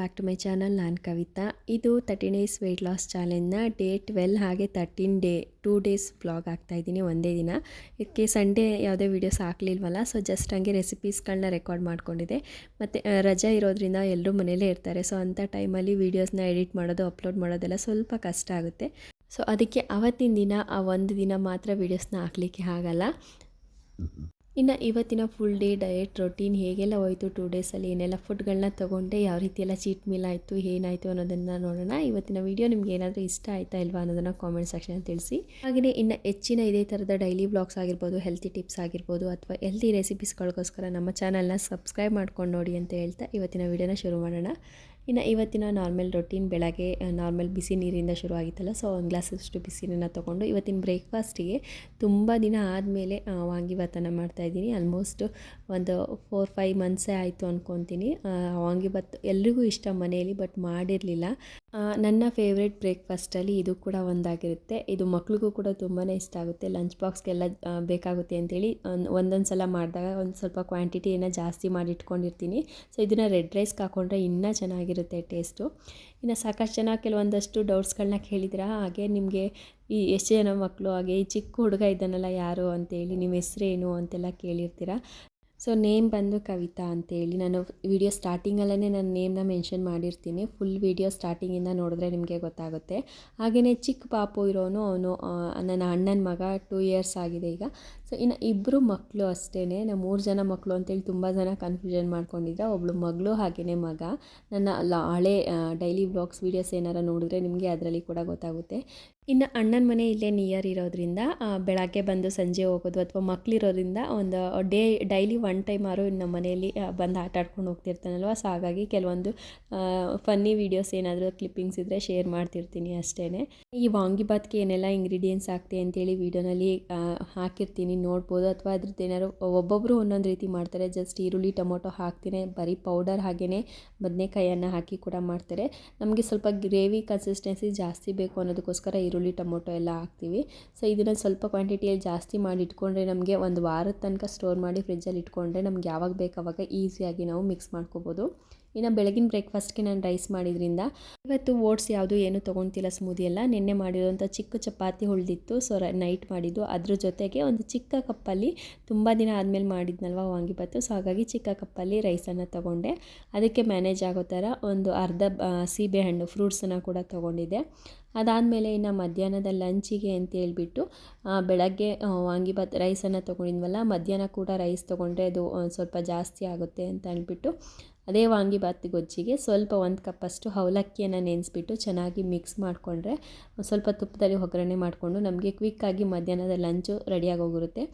Back to my channel. ನಾನು ಕವಿತಾ. ಇದು 30 days wait loss ಚಾಲೆಂಜ್ನ day 12 ಹಾಗೆ 2 ಡೇಸ್ ವ್ಲಾಗ್ ಆಗ್ತಾಯಿದ್ದೀನಿ ಒಂದೇ ದಿನ. ಇದಕ್ಕೆ ಸಂಡೇ ಯಾವುದೇ ವೀಡಿಯೋಸ್ ಹಾಕಲಿಲ್ವಲ್ಲ, ಸೊ ಜಸ್ಟ್ ಹಂಗೆ ರೆಸಿಪೀಸ್ಗಳನ್ನ ರೆಕಾರ್ಡ್ ಮಾಡ್ಕೊಂಡಿದ್ದೆ. ಮತ್ತು ರಜೆ ಇರೋದ್ರಿಂದ ಎಲ್ಲರೂ ಮನೇಲೇ ಇರ್ತಾರೆ. ಸೊ ಅಂಥ ಟೈಮಲ್ಲಿ ವೀಡಿಯೋಸ್ನ ಎಡಿಟ್ ಮಾಡೋದು, ಅಪ್ಲೋಡ್ ಮಾಡೋದೆಲ್ಲ ಸ್ವಲ್ಪ ಕಷ್ಟ ಆಗುತ್ತೆ. ಸೊ ಅದಕ್ಕೆ ಆವತ್ತಿನ ದಿನ ಒಂದು ದಿನ ಮಾತ್ರ ವೀಡಿಯೋಸ್ನ ಹಾಕಲಿಕ್ಕೆ ಆಗಲ್ಲ. ಇನ್ನು ಇವತ್ತಿನ ಫುಲ್ ಡೇ ಡಯಟ್ ರೊಟೀನ್ ಹೇಗೆಲ್ಲ ಹೋಯಿತು, 2 ಡೇಸಲ್ಲಿ ಏನೆಲ್ಲ ಫುಡ್ಗಳನ್ನ ತೊಗೊಂಡೆ, ಯಾವ ರೀತಿಯೆಲ್ಲ ಚೀಟ್ ಮೀಲ್ ಆಯಿತು, ಏನಾಯಿತು ಅನ್ನೋದನ್ನು ನೋಡೋಣ. ಇವತ್ತಿನ ವೀಡಿಯೋ ನಿಮ್ಗೆ ಏನಾದರೂ ಇಷ್ಟ ಆಯಿತಾ ಇಲ್ವಾ ಅನ್ನೋದನ್ನು ಕಾಮೆಂಟ್ ಸೆಕ್ಷನಲ್ಲಿ ತಿಳಿಸಿ. ಹಾಗೆಯೇ ಇನ್ನು ಹೆಚ್ಚಿನ ಇದೇ ಥರದ ಡೈಲಿ ವ್ಲಾಗ್ಸ್ ಆಗಿರ್ಬೋದು, ಹೆಲ್ತಿ ಟಿಪ್ಸ್ ಆಗಿರ್ಬೋದು, ಅಥವಾ ಹೆಲ್ತಿ ರೆಸಿಪೀಸ್ಗಳಿಗೋಸ್ಕರ ನಮ್ಮ ಚಾನಲ್ನ ಸಬ್ಸ್ಕ್ರೈಬ್ ಮಾಡ್ಕೊಂಡು ನೋಡಿ ಅಂತ ಹೇಳ್ತಾ ಇವತ್ತಿನ ವೀಡಿಯೋನ ಶುರು ಮಾಡೋಣ. ಇನ್ನು ಇವತ್ತಿನ ನಾರ್ಮಲ್ ರೊಟೀನ್ ಬೆಳಗ್ಗೆ ನಾರ್ಮಲ್ ಬಿಸಿ ನೀರಿಂದ ಶುರು ಆಗಿತ್ತಲ್ಲ, ಸೊ ಒಂದು ಗ್ಲಾಸಷ್ಟು ಬಿಸಿ ನೀರನ್ನ ತೊಗೊಂಡು ಇವತ್ತಿನ ಬ್ರೇಕ್ಫಾಸ್ಟಿಗೆ ತುಂಬ ದಿನ ಆದಮೇಲೆ ವಾಂಗಿಭಾತನ್ನು ಮಾಡ್ತಾಯಿದ್ದೀನಿ. ಆಲ್ಮೋಸ್ಟ್ ಒಂದು 4-5 ಮಂತ್ಸೇ ಆಯಿತು ಅಂದ್ಕೊತೀನಿ. ವಾಂಗಿಭಾತ್ ಎಲ್ರಿಗೂ ಇಷ್ಟ ಮನೆಯಲ್ಲಿ, ಬಟ್ ಮಾಡಿರಲಿಲ್ಲ. ನನ್ನ ಫೇವ್ರೆಟ್ ಬ್ರೇಕ್ಫಾಸ್ಟಲ್ಲಿ ಇದು ಕೂಡ ಒಂದಾಗಿರುತ್ತೆ. ಇದು ಮಕ್ಳಿಗೂ ಕೂಡ ತುಂಬಾ ಇಷ್ಟ ಆಗುತ್ತೆ. ಲಂಚ್ ಬಾಕ್ಸ್ಗೆಲ್ಲ ಬೇಕಾಗುತ್ತೆ ಅಂತೇಳಿ ಒಂದೊಂದು ಸಲ ಮಾಡಿದಾಗ ಒಂದು ಸ್ವಲ್ಪ ಕ್ವಾಂಟಿಟಿಯನ್ನು ಜಾಸ್ತಿ ಮಾಡಿ ಇಟ್ಕೊಂಡಿರ್ತೀನಿ. ಸೊ ಇದನ್ನು ರೆಡ್ ರೈಸ್ಗೆ ಹಾಕ್ಕೊಂಡ್ರೆ ಇನ್ನೂ ಚೆನ್ನಾಗಿರುತ್ತೆ ಟೇಸ್ಟು. ಇನ್ನು ಸಾಕಷ್ಟು ಜನ ಕೆಲವೊಂದಷ್ಟು ಡೌಟ್ಸ್ಗಳನ್ನ ಕೇಳಿದಿರಾ. ಹಾಗೆ ನಿಮಗೆ ಈ ಎಷ್ಟು ಜನ ಮಕ್ಕಳು, ಹಾಗೆ ಈ ಚಿಕ್ಕ ಹುಡುಗ ಇದ್ದಾನಲ್ಲ ಯಾರು ಅಂತೇಳಿ, ನಿಮ್ಮ ಹೆಸ್ರೇನು ಅಂತೆಲ್ಲ ಕೇಳಿರ್ತೀರ. ಸೊ ನೇಮ್ ಬಂದು ಕವಿತಾ ಅಂತೇಳಿ. ನಾನು ವಿಡಿಯೋ ಸ್ಟಾರ್ಟಿಂಗಲ್ಲೇ ನನ್ನ ನೇಮ್ನ ಮೆನ್ಷನ್ ಮಾಡಿರ್ತೀನಿ. ಫುಲ್ ವಿಡಿಯೋ ಸ್ಟಾರ್ಟಿಂಗಿಂದ ನೋಡಿದ್ರೆ ನಿಮಗೆ ಗೊತ್ತಾಗುತ್ತೆ. ಹಾಗೆಯೇ ಚಿಕ್ಕ ಪಾಪು ಇರೋನು, ಅವನು ನನ್ನ ಅಣ್ಣನ ಮಗ, 2 ಇಯರ್ಸ್ ಆಗಿದೆ ಈಗ. ಸೊ ಇನ್ನು ಇಬ್ಬರು ಮಕ್ಕಳು ಅಷ್ಟೇ. ನಾವು 3 ಜನ ಮಕ್ಕಳು ಅಂತೇಳಿ ತುಂಬ ಜನ ಕನ್ಫ್ಯೂಷನ್ ಮಾಡ್ಕೊಂಡಿದ್ದೆ. ಒಬ್ಬಳು ಮಗಳು ಹಾಗೆಯೇ ಮಗ. ನನ್ನ ಹಳೆ ಡೈಲಿ ವ್ಲಾಗ್ಸ್ ವೀಡಿಯೋಸ್ ಏನಾರು ನೋಡಿದ್ರೆ ನಿಮಗೆ ಅದರಲ್ಲಿ ಕೂಡ ಗೊತ್ತಾಗುತ್ತೆ. ಇನ್ನು ಅಣ್ಣನ ಮನೆ ಇಲ್ಲೇ ನಿಯರ್ ಇರೋದ್ರಿಂದ ಬೆಳಗ್ಗೆ ಬಂದು ಸಂಜೆ ಹೋಗೋದು, ಅಥವಾ ಮಕ್ಕಳಿರೋದ್ರಿಂದ ಒಂದು ಡೈಲಿ 1 ಟೈಮ್ ನಮ್ಮ ಮನೆಯಲ್ಲಿ ಬಂದು ಆಟ ಆಡ್ಕೊಂಡು ಹೋಗ್ತಿರ್ತಾನಲ್ವ. ಸೊ ಹಾಗಾಗಿ ಕೆಲವೊಂದು ಫನ್ನಿ ವೀಡಿಯೋಸ್ ಏನಾದರೂ ಕ್ಲಿಪ್ಪಿಂಗ್ಸ್ ಇದ್ದರೆ ಶೇರ್ ಮಾಡ್ತಿರ್ತೀನಿ ಅಷ್ಟೇ. ಈ ವಾಂಗಿಭಾತ್ಗೆ ಏನೆಲ್ಲ ಇಂಗ್ರೀಡಿಯೆಂಟ್ಸ್ ಹಾಕ್ತೆ ಅಂತೇಳಿ ವೀಡಿಯೋನಲ್ಲಿ ಹಾಕಿರ್ತೀನಿ, ನೋಡ್ಬೋದು. ಅಥವಾ ಅದ್ರದ್ದು ಏನಾದ್ರು ಒಬ್ಬೊಬ್ಬರು ಒಂದೊಂದು ರೀತಿ ಮಾಡ್ತಾರೆ. ಜಸ್ಟ್ ಈರುಳ್ಳಿ ಟೊಮೊಟೊ ಹಾಕ್ತೀನಿ, ಬರೀ ಪೌಡರ್ ಹಾಗೆಯೇ ಬದನೆಕಾಯನ್ನು ಹಾಕಿ ಕೂಡ ಮಾಡ್ತಾರೆ. ನಮಗೆ ಸ್ವಲ್ಪ ಗ್ರೇವಿ ಕನ್ಸಿಸ್ಟೆನ್ಸಿ ಜಾಸ್ತಿ ಬೇಕು ಅನ್ನೋದಕ್ಕೋಸ್ಕರ ಈರುಳ್ಳಿ ಟೊಮೊಟೊ ಎಲ್ಲ ಹಾಕ್ತೀವಿ. ಸೊ ಇದನ್ನು ಸ್ವಲ್ಪ ಕ್ವಾಂಟಿಟಿಯಲ್ಲಿ ಜಾಸ್ತಿ ಮಾಡಿ ಇಟ್ಕೊಂಡ್ರೆ ನಮಗೆ ಒಂದು ವಾರದ ತನಕ ಸ್ಟೋರ್ ಮಾಡಿ ಫ್ರಿಜ್ಜಲ್ಲಿ ಇಟ್ಕೊಂಡ್ರೆ ನಮ್ಗೆ ಯಾವಾಗ ಬೇಕು ಆವಾಗ ಈಸಿಯಾಗಿ ನಾವು ಮಿಕ್ಸ್ ಮಾಡ್ಕೋಬೋದು. ಇನ್ನು ಬೆಳಗಿನ ಬ್ರೇಕ್ಫಾಸ್ಟ್ಗೆ ನಾನು ರೈಸ್ ಮಾಡಿದ್ರಿಂದ ಇವತ್ತು ಓಟ್ಸ್ ಯಾವುದು ಏನು ತೊಗೊತಿಲ್ಲ, ಸ್ಮೂದಿ ಎಲ್ಲ. ನಿನ್ನೆ ಮಾಡಿರೋಂಥ ಚಿಕ್ಕ ಚಪಾತಿ ಉಳಿದಿತ್ತು, ಸೊ ನೈಟ್ ಮಾಡಿದ್ದು. ಅದ್ರ ಜೊತೆಗೆ ಒಂದು ಚಿಕ್ಕ ಕಪ್ಪಲ್ಲಿ, ತುಂಬ ದಿನ ಆದಮೇಲೆ ಮಾಡಿದ್ನಲ್ವ ವಾಂಗಿಭಾತು, ಸೊ ಹಾಗಾಗಿ ಚಿಕ್ಕ ಕಪ್ಪಲ್ಲಿ ರೈಸನ್ನು ತೊಗೊಂಡೆ. ಅದಕ್ಕೆ ಮ್ಯಾನೇಜ್ ಆಗೋ ಥರ ಒಂದು ಅರ್ಧ ಸೀಬೆಹಣ್ಣು ಫ್ರೂಟ್ಸನ್ನು ಕೂಡ ತೊಗೊಂಡಿದ್ದೆ. ಅದಾದಮೇಲೆ ಇನ್ನು ಮಧ್ಯಾಹ್ನದ ಲಂಚಿಗೆ ಅಂತ ಹೇಳ್ಬಿಟ್ಟು ಬೆಳಗ್ಗೆ ವಾಂಗಿಭಾತ್ ರೈಸನ್ನು ತೊಗೊಂಡಿದ್ವಲ್ಲ, ಮಧ್ಯಾಹ್ನ ಕೂಡ ರೈಸ್ ತೊಗೊಂಡ್ರೆ ಅದು ಸ್ವಲ್ಪ ಜಾಸ್ತಿ ಆಗುತ್ತೆ ಅಂತ ಅಂದ್ಬಿಟ್ಟು ಅದೇ ವಾಂಗಿಭಾತ್ ಗೊಜ್ಜಿಗೆ ಸ್ವಲ್ಪ 1 ಕಪ್ಪಷ್ಟು ಅವಲಕ್ಕಿಯನ್ನು ನೆನೆಸ್ಬಿಟ್ಟು ಚೆನ್ನಾಗಿ ಮಿಕ್ಸ್ ಮಾಡಿಕೊಂಡ್ರೆ ಸ್ವಲ್ಪ ತುಪ್ಪದಲ್ಲಿ ಒಗ್ಗರಣೆ ಮಾಡಿಕೊಂಡು ನಮಗೆ ಕ್ವಿಕ್ಕಾಗಿ ಮಧ್ಯಾಹ್ನದ ಲಂಚು ರೆಡಿಯಾಗಿ ಹೋಗಿರುತ್ತೆ.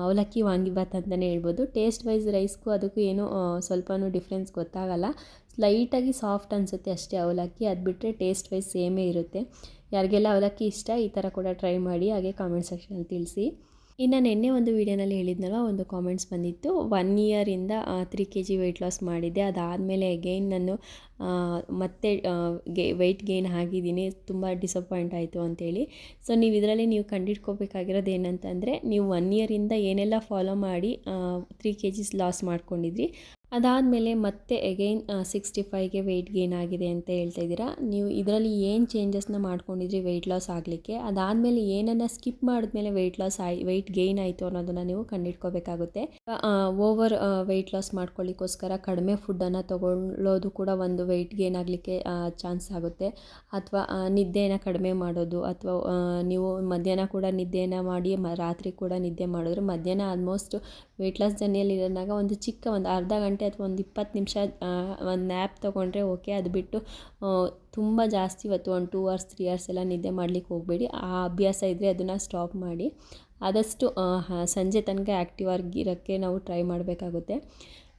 ಅವಲಕ್ಕಿ ವಾಂಗಿಭಾತ್ ಅಂತಲೇ ಹೇಳ್ಬೋದು. ಟೇಸ್ಟ್ ವೈಸ್ ರೈಸ್ಗೂ ಅದಕ್ಕೂ ಏನೂ ಸ್ವಲ್ಪನೂ ಡಿಫ್ರೆನ್ಸ್ ಗೊತ್ತಾಗಲ್ಲ. ಲೈಟಾಗಿ ಸಾಫ್ಟ್ ಅನಿಸುತ್ತೆ ಅಷ್ಟೇ ಅವಲಕ್ಕಿ. ಅದು ಬಿಟ್ಟರೆ ಟೇಸ್ಟ್ ವೈಸ್ ಸೇಮೇ ಇರುತ್ತೆ. ಯಾರಿಗೆಲ್ಲ ಅವಲಕ್ಕಿ ಇಷ್ಟ ಈ ಥರ ಕೂಡ ಟ್ರೈ ಮಾಡಿ, ಹಾಗೆ ಕಾಮೆಂಟ್ ಸೆಕ್ಷನಲ್ಲಿ ತಿಳಿಸಿ. ಇನ್ನು ನಿನ್ನೆ ಒಂದು ವೀಡಿಯೋನಲ್ಲಿ ಹೇಳಿದ್ನಲ್ಲ, ಒಂದು ಕಾಮೆಂಟ್ಸ್ ಬಂದಿತ್ತು, 1 ಇಯರಿಂದ 3 kg ವೆಯ್ಟ್ ಲಾಸ್ ಮಾಡಿದ್ದೆ. ಅದಾದಮೇಲೆ ಅಗೈನ್ ನಾನು ಮತ್ತೆ ವೆಯ್ಟ್ ಗೇನ್ ಆಗಿದ್ದೀನಿ, ತುಂಬ ಡಿಸಪಾಯಿಂಟ್ ಆಯಿತು ಅಂತೇಳಿ. ಸೊ ನೀವು ಕಂಡಿಡ್ಕೋಬೇಕಾಗಿರೋದು ಏನಂತಂದರೆ, ನೀವು 1 ಇಯರಿಂದ ಏನೆಲ್ಲ ಫಾಲೋ ಮಾಡಿ 3 kg ಲಾಸ್ ಮಾಡ್ಕೊಂಡಿದ್ರಿ, ಅದಾದಮೇಲೆ ಮತ್ತೆ ಅಗೈನ್ 65ಗೆ ವೆಯ್ಟ್ ಗೇನ್ ಆಗಿದೆ ಅಂತ ಹೇಳ್ತಾ ಇದ್ದೀರಾ. ನೀವು ಇದರಲ್ಲಿ ಏನು ಚೇಂಜಸ್ನ ಮಾಡ್ಕೊಂಡಿದ್ರಿ ವೆಯ್ಟ್ ಲಾಸ್ ಆಗಲಿಕ್ಕೆ, ಅದಾದಮೇಲೆ ಏನನ್ನು ಸ್ಕಿಪ್ ಮಾಡಿದ್ಮೇಲೆ ವೆಯ್ಟ್ ಗೇನ್ ಆಯಿತು ಅನ್ನೋದನ್ನು ನೀವು ಕಂಡುಹಿಡ್ಕೋಬೇಕಾಗುತ್ತೆ. ಓವರ್ ವೆಯ್ಟ್ ಲಾಸ್ ಮಾಡ್ಕೊಳ್ಳಿಕ್ಕೋಸ್ಕರ ಕಡಿಮೆ ಫುಡ್ಡನ್ನು ತೊಗೊಳ್ಳೋದು ಕೂಡ ಒಂದು ವೆಯ್ಟ್ ಗೇನ್ ಆಗಲಿಕ್ಕೆ ಚಾನ್ಸ್ ಆಗುತ್ತೆ. ಅಥವಾ ನಿದ್ದೆಯನ್ನು ಕಡಿಮೆ ಮಾಡೋದು, ಅಥವಾ ನೀವು ಮಧ್ಯಾಹ್ನ ಕೂಡ ನಿದ್ದೆಯನ್ನು ಮಾಡಿ ರಾತ್ರಿ ಕೂಡ ನಿದ್ದೆ ಮಾಡಿದ್ರೆ, ಮಧ್ಯಾಹ್ನ ಆಲ್ಮೋಸ್ಟ್ ವೆಯ್ಟ್ ಲಾಸ್ ಜರ್ನಿಯಲ್ಲಿ ಇರೋದಾಗ ಒಂದು ಅರ್ಧ ಗಂಟೆ ಅಥವಾ ಒಂದು 20 ನಿಮಿಷ ಒಂದು ನ್ಯಾಪ್ ತೊಗೊಂಡ್ರೆ ಓಕೆ. ಅದು ಬಿಟ್ಟು ತುಂಬ ಜಾಸ್ತಿ ಇವತ್ತು 1 2 hours 3 hours ಎಲ್ಲ ನಿದ್ದೆ ಮಾಡಲಿಕ್ಕೆ ಹೋಗಬೇಡಿ. ಆ ಅಭ್ಯಾಸ ಇದ್ದರೆ ಅದನ್ನು ಸ್ಟಾಪ್ ಮಾಡಿ. ಆದಷ್ಟು ಸಂಜೆ ತನಕ ಆ್ಯಕ್ಟಿವ್ ಆಗಿರೋಕ್ಕೆ ನಾವು ಟ್ರೈ ಮಾಡಬೇಕಾಗುತ್ತೆ.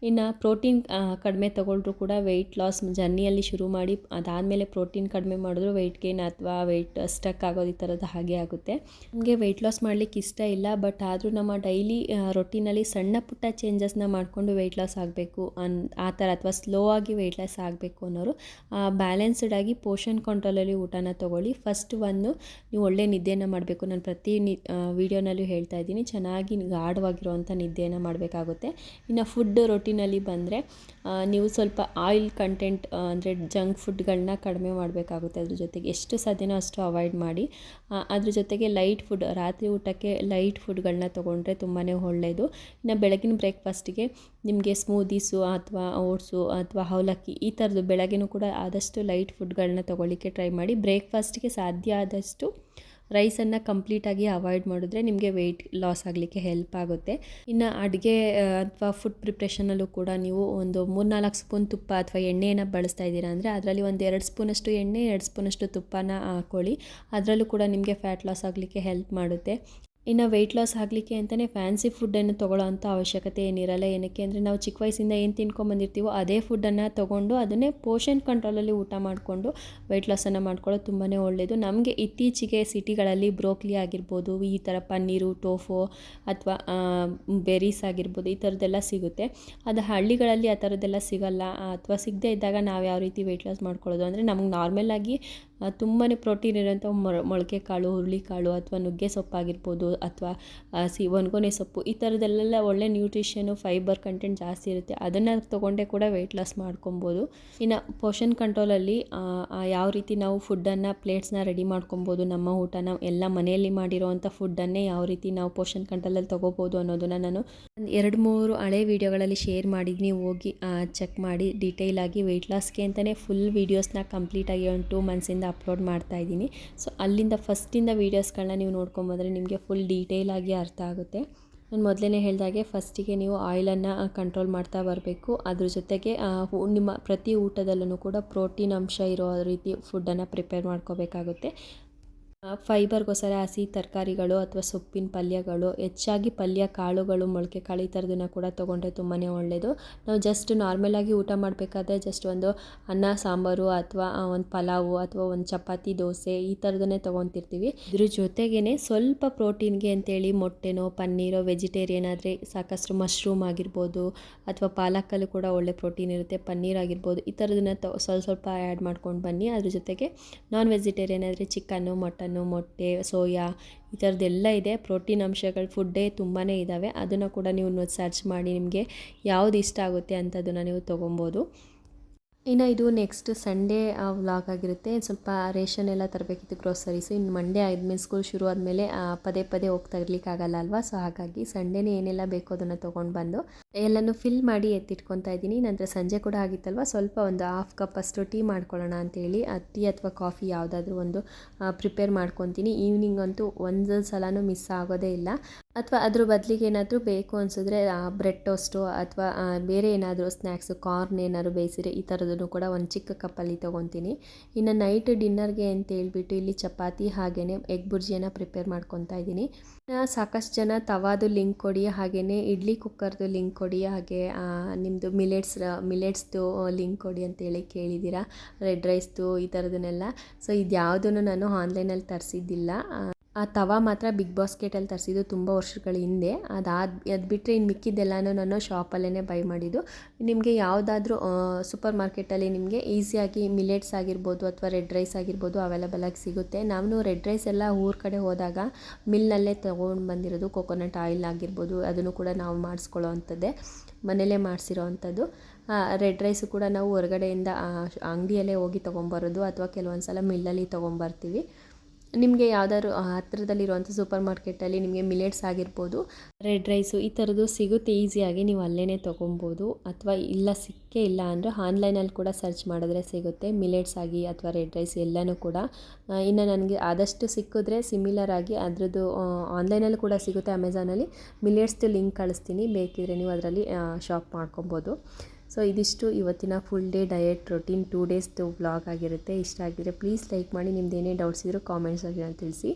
ಇನ್ನು ಪ್ರೋಟೀನ್ ಕಡಿಮೆ ತೊಗೊಂಡ್ರೂ ಕೂಡ ವೆಯ್ಟ್ ಲಾಸ್ ಜರ್ನಿಯಲ್ಲಿ ಶುರು ಮಾಡಿ ಅದಾದಮೇಲೆ ಪ್ರೋಟೀನ್ ಕಡಿಮೆ ಮಾಡಿದ್ರು ವೆಯ್ಟ್ ಗೇನ್ ಅಥವಾ ವೆಯ್ಟ್ ಸ್ಟಕ್ ಆಗೋದು ಈ ಥರದ್ದು ಹಾಗೆ ಆಗುತ್ತೆ. ನಮಗೆ ವೆಯ್ಟ್ ಲಾಸ್ ಮಾಡಲಿಕ್ಕೆ ಇಷ್ಟ ಇಲ್ಲ, ಬಟ್ ಆದರೂ ನಮ್ಮ ಡೈಲಿ ರೊಟೀನಲ್ಲಿ ಸಣ್ಣ ಪುಟ್ಟ ಚೇಂಜಸ್ನ ಮಾಡಿಕೊಂಡು ವೆಯ್ಟ್ ಲಾಸ್ ಆಗಬೇಕು ಆ ಥರ, ಅಥವಾ ಸ್ಲೋ ಆಗಿ ವೆಯ್ಟ್ ಲಾಸ್ ಆಗಬೇಕು ಅನ್ನೋರು ಬ್ಯಾಲೆನ್ಸ್ಡ್ ಆಗಿ ಪೋಷನ್ ಕಂಟ್ರೋಲಲ್ಲಿ ಊಟನ ತೊಗೊಳ್ಳಿ. ಫಸ್ಟ್ ನೀವು ಒಳ್ಳೆ ನಿದ್ದೆಯನ್ನು ಮಾಡಬೇಕು. ನಾನು ಪ್ರತಿ ವೀಡಿಯೋನಲ್ಲೂ ಹೇಳ್ತಾ ಇದ್ದೀನಿ, ಚೆನ್ನಾಗಿ ಗಾಢವಾಗಿರುವಂಥ ನಿದ್ದೆಯನ್ನು ಮಾಡಬೇಕಾಗುತ್ತೆ. ಇನ್ನು ಫುಡ್ ರೊಟೀನ್ ಪ್ರೋಟೀನಲ್ಲಿ ಬಂದರೆ ನೀವು ಸ್ವಲ್ಪ ಆಯಿಲ್ ಕಂಟೆಂಟ್ ಅಂದರೆ ಜಂಕ್ ಫುಡ್ಗಳನ್ನ ಕಡಿಮೆ ಮಾಡಬೇಕಾಗುತ್ತೆ. ಅದ್ರ ಜೊತೆಗೆ ಎಷ್ಟು ಸಾಧ್ಯನೋ ಅಷ್ಟು ಅವಾಯ್ಡ್ ಮಾಡಿ. ಅದ್ರ ಜೊತೆಗೆ ಲೈಟ್ ಫುಡ್, ರಾತ್ರಿ ಊಟಕ್ಕೆ ಲೈಟ್ ಫುಡ್ಗಳನ್ನ ತೊಗೊಂಡ್ರೆ ತುಂಬಾ ಒಳ್ಳೆಯದು. ಇನ್ನು ಬೆಳಗಿನ ಬ್ರೇಕ್ಫಾಸ್ಟಿಗೆ ನಿಮಗೆ ಸ್ಮೂದೀಸು ಅಥವಾ ಓಟ್ಸು ಅಥವಾ ಅವಲಕ್ಕಿ ಈ ಥರದ್ದು ಬೆಳಗ್ಗೆನೂ ಕೂಡ ಆದಷ್ಟು ಲೈಟ್ ಫುಡ್ಗಳನ್ನ ತೊಗೊಳ್ಳಿಕ್ಕೆ ಟ್ರೈ ಮಾಡಿ. ಬ್ರೇಕ್ಫಾಸ್ಟಿಗೆ ಸಾಧ್ಯ ಆದಷ್ಟು ರೈಸನ್ನು ಕಂಪ್ಲೀಟಾಗಿ ಅವಾಯ್ಡ್ ಮಾಡಿದ್ರೆ ನಿಮಗೆ ವೆಯ್ಟ್ ಲಾಸ್ ಆಗಲಿಕ್ಕೆ ಹೆಲ್ಪ್ ಆಗುತ್ತೆ. ಇನ್ನು ಅಡುಗೆ ಅಥವಾ ಫುಡ್ ಪ್ರಿಪ್ರೇಷನಲ್ಲೂ ಕೂಡ ನೀವು ಒಂದು 3-4 ಸ್ಪೂನ್ ತುಪ್ಪ ಅಥವಾ ಎಣ್ಣೆಯನ್ನು ಬಳಸ್ತಾ ಇದ್ದೀರಾ ಅಂದರೆ ಅದರಲ್ಲಿ ಒಂದು 2 ಸ್ಪೂನಷ್ಟು ಎಣ್ಣೆ, 2 ಸ್ಪೂನಷ್ಟು ತುಪ್ಪನ ಹಾಕ್ಕೊಳ್ಳಿ. ಅದರಲ್ಲೂ ಕೂಡ ನಿಮಗೆ ಫ್ಯಾಟ್ ಲಾಸ್ ಆಗಲಿಕ್ಕೆ ಹೆಲ್ಪ್ ಮಾಡುತ್ತೆ. ಇನ್ನು ವೆಯ್ಟ್ ಲಾಸ್ ಆಗಲಿಕ್ಕೆ ಅಂತಲೇ ಫ್ಯಾನ್ಸಿ ಫುಡ್ಡನ್ನು ತೊಗೊಳ್ಳೋ ಅಂಥ ಅವಶ್ಯಕತೆ ಏನಿರಲ್ಲ. ಏನಕ್ಕೆ ಅಂದರೆ ನಾವು ಚಿಕ್ಕ ವಯಸ್ಸಿಂದ ಏನು ತಿನ್ಕೊಂಬಂದಿರ್ತೀವೋ ಅದೇ ಫುಡ್ಡನ್ನು ತೊಗೊಂಡು ಅದನ್ನೇ ಪೋಷನ್ ಕಂಟ್ರೋಲಲ್ಲಿ ಊಟ ಮಾಡಿಕೊಂಡು ವೆಯ್ಟ್ ಲಾಸನ್ನು ಮಾಡ್ಕೊಳ್ಳೋದು ತುಂಬಾ ಒಳ್ಳೆಯದು. ನಮಗೆ ಇತ್ತೀಚೆಗೆ ಸಿಟಿಗಳಲ್ಲಿ ಬ್ರೋಕ್ಲಿ ಆಗಿರ್ಬೋದು, ಈ ಥರ ಪನ್ನೀರು, ಟೋಫು ಅಥವಾ ಬೆರೀಸ್ ಆಗಿರ್ಬೋದು, ಈ ಥರದ್ದೆಲ್ಲ ಸಿಗುತ್ತೆ. ಅದು ಹಳ್ಳಿಗಳಲ್ಲಿ ಆ ಥರದ್ದೆಲ್ಲ ಸಿಗಲ್ಲ. ಅಥವಾ ಸಿಗದೇ ಇದ್ದಾಗ ನಾವು ಯಾವ ರೀತಿ ವೆಯ್ಟ್ ಲಾಸ್ ಮಾಡ್ಕೊಳ್ಳೋದು ಅಂದರೆ ನಮ್ಗೆ ನಾರ್ಮಲಾಗಿ ತುಂಬಾ ಪ್ರೋಟೀನ್ ಇರೋಂಥ ಮೊಳಕೆ ಕಾಳು, ಹುರುಳಿಕಾಳು ಅಥವಾ ನುಗ್ಗೆ ಸೊಪ್ಪಾಗಿರ್ಬೋದು ಅಥವಾ ಒಣಗೊನೆ ಸೊಪ್ಪು ಈ ಥರದ್ದೆಲ್ಲ ಒಳ್ಳೆ ನ್ಯೂಟ್ರಿಷನು, ಫೈಬರ್ ಕಂಟೆಂಟ್ ಜಾಸ್ತಿ ಇರುತ್ತೆ. ಅದನ್ನು ತೊಗೊಂಡೇ ಕೂಡ ವೆಯ್ಟ್ ಲಾಸ್ ಮಾಡ್ಕೊಬೋದು. ಇನ್ನು ಪೋಷನ್ ಕಂಟ್ರೋಲಲ್ಲಿ ಯಾವ ರೀತಿ ನಾವು ಫುಡ್ಡನ್ನು ಪ್ಲೇಟ್ಸ್ನ ರೆಡಿ ಮಾಡ್ಕೊಬೋದು, ನಮ್ಮ ಊಟನ ಎಲ್ಲ ಮನೆಯಲ್ಲಿ ಮಾಡಿರೋವಂಥ ಫುಡ್ಡನ್ನೇ ಯಾವ ರೀತಿ ನಾವು ಪೋಷನ್ ಕಂಟ್ರೋಲಲ್ಲಿ ತೊಗೋಬೋದು ಅನ್ನೋದನ್ನು ನಾನು 2-3 ಹಳೆ ವೀಡಿಯೋಗಳಲ್ಲಿ ಶೇರ್ ಮಾಡಿದ್ದೀನಿ. ಹೋಗಿ ಚೆಕ್ ಮಾಡಿ. ಡೀಟೇಲಾಗಿ ವೆಯ್ಟ್ ಲಾಸ್ಗೆ ಅಂತಲೇ ಫುಲ್ ವೀಡಿಯೋಸ್ನ ಕಂಪ್ಲೀಟಾಗಿ ಒಂದು 2 ಮಂತ್ಸಿಂದ ಅಪ್ಲೋಡ್ ಮಾಡ್ತಾ ಇದ್ದೀನಿ. ಸೊ ಅಲ್ಲಿಂದ ಫಸ್ಟಿಂದ ವೀಡಿಯೋಸ್ಗಳನ್ನ ನೀವು ನೋಡ್ಕೊಂಬಂದರೆ ನಿಮಗೆ ಫುಲ್ ಡೀಟೇಲಾಗಿ ಅರ್ಥ ಆಗುತ್ತೆ. ನಾನು ಮೊದಲೇ ಹೇಳಿದಾಗೆ ಫಸ್ಟಿಗೆ ನೀವು ಆಯಿಲನ್ನು ಕಂಟ್ರೋಲ್ ಮಾಡ್ತಾ ಬರಬೇಕು. ಅದ್ರ ಜೊತೆಗೆ ನಿಮ್ಮ ಪ್ರತಿ ಊಟದಲ್ಲೂ ಕೂಡ ಪ್ರೋಟೀನ್ ಅಂಶ ಇರೋ ರೀತಿ ಫುಡ್ಡನ್ನು ಪ್ರಿಪೇರ್ ಮಾಡ್ಕೋಬೇಕಾಗುತ್ತೆ. ಫೈಬರ್ಗೋಸ್ಕರ ಹಸಿ ತರಕಾರಿಗಳು ಅಥವಾ ಸೊಪ್ಪಿನ ಪಲ್ಯಗಳು, ಹೆಚ್ಚಾಗಿ ಪಲ್ಯ ಕಾಳುಗಳು, ಮೊಳಕೆ ಕಾಳು ಈ ಥರದನ್ನು ಕೂಡ ತೊಗೊಂಡ್ರೆ ತುಂಬಾ ಒಳ್ಳೆಯದು. ನಾವು ಜಸ್ಟ್ ನಾರ್ಮಲಾಗಿ ಊಟ ಮಾಡಬೇಕಾದ್ರೆ ಜಸ್ಟ್ ಒಂದು ಅನ್ನ ಸಾಂಬಾರು ಅಥವಾ ಒಂದು ಪಲಾವು ಅಥವಾ ಒಂದು ಚಪಾತಿ, ದೋಸೆ ಈ ಥರದನ್ನೇ ತೊಗೊತಿರ್ತೀವಿ. ಇದ್ರ ಜೊತೆಗೇ ಸ್ವಲ್ಪ ಪ್ರೋಟೀನ್ಗೆ ಅಂತೇಳಿ ಮೊಟ್ಟೆನೋ, ಪನ್ನೀರೋ, ವೆಜಿಟೇರಿಯನ್ ಆದರೆ ಸಾಕಷ್ಟು ಮಶ್ರೂಮ್ ಆಗಿರ್ಬೋದು ಅಥವಾ ಪಾಲಕಲ್ಲೂ ಕೂಡ ಒಳ್ಳೆ ಪ್ರೋಟೀನ್ ಇರುತ್ತೆ, ಪನ್ನೀರ್ ಆಗಿರ್ಬೋದು, ಈ ಥರದನ್ನ ಸ್ವಲ್ಪ ಆ್ಯಡ್ ಮಾಡ್ಕೊಂಡು ಬನ್ನಿ. ಅದ್ರ ಜೊತೆಗೆ ನಾನ್ ವೆಜಿಟೇರಿಯನ್ ಆದರೆ ಚಿಕನ್ನು, ಮಟನ್ನು, ಮೊಟ್ಟೆ, ಸೋಯಾ ಈ ಥರದ್ದೆಲ್ಲ ಇದೆ. ಪ್ರೋಟೀನ್ ಅಂಶಗಳು ಫುಡ್ಡೇ ತುಂಬಾ ಇದ್ದಾವೆ. ಅದನ್ನು ಕೂಡ ನೀವು ಸರ್ಚ್ ಮಾಡಿ ನಿಮಗೆ ಯಾವುದು ಇಷ್ಟ ಆಗುತ್ತೆ ಅಂಥದ್ದನ್ನು ನೀವು ತೊಗೊಬೋದು. ಇನ್ನು ಇದು ನೆಕ್ಸ್ಟ್ ಸಂಡೇ ವ್ಲಾಗ್ ಆಗಿರುತ್ತೆ. ಸ್ವಲ್ಪ ರೇಷನ್ ಎಲ್ಲ ತರಬೇಕಿತ್ತು, ಗ್ರೋಸರೀಸು. ಇನ್ನು ಮಂಡೇ ಆದಮೇಲೆ ಸ್ಕೂಲ್ ಶುರು ಆದಮೇಲೆ ಪದೇ ಪದೇ ಹೋಗ್ತಾ ಇರಲಿಕ್ಕಾಗಲ್ಲ ಅಲ್ವಾ. ಸೊ ಹಾಗಾಗಿ ಸಂಡೇನೇ ಏನೆಲ್ಲ ಬೇಕೋ ಅದನ್ನು ತೊಗೊಂಡು ಬಂದು ಎಲ್ಲನೂ ಫಿಲ್ ಮಾಡಿ ಎತ್ತಿಟ್ಕೊತಾ ಇದ್ದೀನಿ. ನಂತರ ಸಂಜೆ ಕೂಡ ಆಗಿತ್ತಲ್ವ, ಸ್ವಲ್ಪ ಒಂದು 1/2 ಕಪ್ ಅಷ್ಟು ಟೀ ಮಾಡ್ಕೊಳ್ಳೋಣ ಅಂತೇಳಿ ಟೀ ಅಥವಾ ಕಾಫಿ ಯಾವುದಾದ್ರೂ ಒಂದು ಪ್ರಿಪೇರ್ ಮಾಡ್ಕೊತೀನಿ. ಈವ್ನಿಂಗ್ ಅಂತೂ ಒಂದು ಸಲನೂ ಮಿಸ್ ಆಗೋದೇ ಇಲ್ಲ. ಅಥವಾ ಅದ್ರ ಬದಲಿಗೆ ಏನಾದರೂ ಬೇಕು ಅನಿಸಿದ್ರೆ ಬ್ರೆಡ್ ಟೋಸ್ಟು ಅಥವಾ ಬೇರೆ ಏನಾದರೂ ಸ್ನ್ಯಾಕ್ಸು, ಕಾರ್ನ್ ಏನಾದರೂ ಬೇಯಿಸಿದ್ರೆ ಈ ಥರದನ್ನು ಕೂಡ ಒಂದು ಚಿಕ್ಕ ಕಪ್ಪಲ್ಲಿ ತೊಗೊತೀನಿ. ಇನ್ನು ನೈಟ್ ಡಿನ್ನರ್ಗೆ ಅಂತ ಹೇಳ್ಬಿಟ್ಟು ಇಲ್ಲಿ ಚಪಾತಿ ಹಾಗೆಯೇ ಎಗ್ ಬುರ್ಜಿಯನ್ನು ಪ್ರಿಪೇರ್ ಮಾಡ್ಕೊತಾ ಇದ್ದೀನಿ. ಸಾಕಷ್ಟು ಜನ ತವಾದು ಲಿಂಕ್ ಕೊಡಿ, ಹಾಗೆಯೇ ಇಡ್ಲಿ ಕುಕ್ಕರ್ದು ಲಿಂಕ್ ಕೊಡಿ, ಹಾಗೆ ನಿಮ್ಮದು ಮಿಲೆಟ್ಸ್ದು ಲಿಂಕ್ ಕೊಡಿ ಅಂತೇಳಿ ಕೇಳಿದ್ದೀರಾ, ರೆಡ್ ರೈಸ್ದು ಈ ಥರದನ್ನೆಲ್ಲ. ಸೊ ಇದು ಯಾವುದನ್ನು ನಾನು ಆನ್ಲೈನಲ್ಲಿ ತರಿಸಿದ್ದಿಲ್ಲ. ಆ ತವಾ ಮಾತ್ರ ಬಿಗ್ ಬಾಸ್ಕೆಟಲ್ಲಿ ತರಿಸಿದ್ದು ತುಂಬ ವರ್ಷಗಳ ಹಿಂದೆ. ಅದು ಬಿಟ್ಟರೆ ಇನ್ನು ಮಿಕ್ಕಿದ್ದೆಲ್ಲನೂ ನಾನು ಶಾಪಲ್ಲೇ ಬೈ ಮಾಡಿದ್ದು. ನಿಮಗೆ ಯಾವುದಾದ್ರೂ ಸೂಪರ್ ಮಾರ್ಕೆಟಲ್ಲಿ ನಿಮಗೆ ಈಸಿಯಾಗಿ ಮಿಲೆಟ್ಸ್ ಆಗಿರ್ಬೋದು ಅಥವಾ ರೆಡ್ ರೈಸ್ ಆಗಿರ್ಬೋದು ಅವೈಲಬಲಾಗಿ ಸಿಗುತ್ತೆ. ನಾನು ರೆಡ್ ರೈಸ್ ಎಲ್ಲ ಊರ ಕಡೆ ಹೋದಾಗ ಮಿಲ್ನಲ್ಲೇ ತೊಗೊಂಡು ಬಂದಿರೋದು. ಕೊಕೊನಟ್ ಆಯಿಲ್ ಆಗಿರ್ಬೋದು ಅದನ್ನು ಕೂಡ ನಾವು ಮಾಡಿಸ್ಕೊಳ್ಳೋ ಅಂಥದ್ದೇ, ಮನೆಯಲ್ಲೇ ಮಾಡಿಸಿರೋ ಅಂಥದ್ದು. ರೆಡ್ ರೈಸು ಕೂಡ ನಾವು ಹೊರಗಡೆಯಿಂದ ಅಂಗಡಿಯಲ್ಲೇ ಹೋಗಿ ತೊಗೊಂಬರೋದು ಅಥವಾ ಕೆಲವೊಂದು ಸಲ ಮಿಲ್ಲಲ್ಲಿ ತೊಗೊಂಬರ್ತೀವಿ. ನಿಮಗೆ ಯಾವ್ದಾದ್ರು ಹತ್ತಿರದಲ್ಲಿರುವಂಥ ಸೂಪರ್ ಮಾರ್ಕೆಟಲ್ಲಿ ನಿಮಗೆ ಮಿಲೆಟ್ಸ್ ಆಗಿರ್ಬೋದು, ರೆಡ್ ರೈಸು ಈ ಥರದ್ದು ಸಿಗುತ್ತೆ ಈಸಿಯಾಗಿ, ನೀವು ಅಲ್ಲೇ ತೊಗೊಬೋದು. ಅಥವಾ ಸಿಕ್ಕೇ ಇಲ್ಲ ಅಂದರೆ ಆನ್ಲೈನಲ್ಲಿ ಕೂಡ ಸರ್ಚ್ ಮಾಡಿದ್ರೆ ಸಿಗುತ್ತೆ, ಮಿಲೆಟ್ಸ್ ಆಗಿ ಅಥವಾ ರೆಡ್ ರೈಸ್ ಎಲ್ಲನೂ ಕೂಡ. ಇನ್ನು ನನಗೆ ಆದಷ್ಟು ಸಿಕ್ಕಿದ್ರೆ ಸಿಮಿಲರ್ ಆಗಿ ಅದರದ್ದು ಆನ್ಲೈನಲ್ಲಿ ಕೂಡ ಸಿಗುತ್ತೆ, ಅಮೆಝಾನಲ್ಲಿ. ಮಿಲೆಟ್ಸ್ದು ಲಿಂಕ್ ಕಳಿಸ್ತೀನಿ, ಬೇಕಿದ್ರೆ ನೀವು ಅದರಲ್ಲಿ ಶಾಪ್ ಮಾಡ್ಕೊಬೋದು. ಸೊ ಇದಿಷ್ಟು ಇವತ್ತಿನ ಫುಲ್ ಡೇ ಡಯಟ್ ರೊಟೀನ್ 2 ಡೇಸ್ದು ವ್ಲಾಗ್ ಆಗಿರುತ್ತೆ. ಇಷ್ಟ ಆಗಿದ್ರೆ ಪ್ಲೀಸ್ ಲೈಕ್ ಮಾಡಿ. ನಿಮ್ದು ಏನೇ ಡೌಟ್ಸ್ ಇದ್ದರೂ ಕಾಮೆಂಟ್ಸ್ ಆಗಿ ತಿಳಿಸಿ.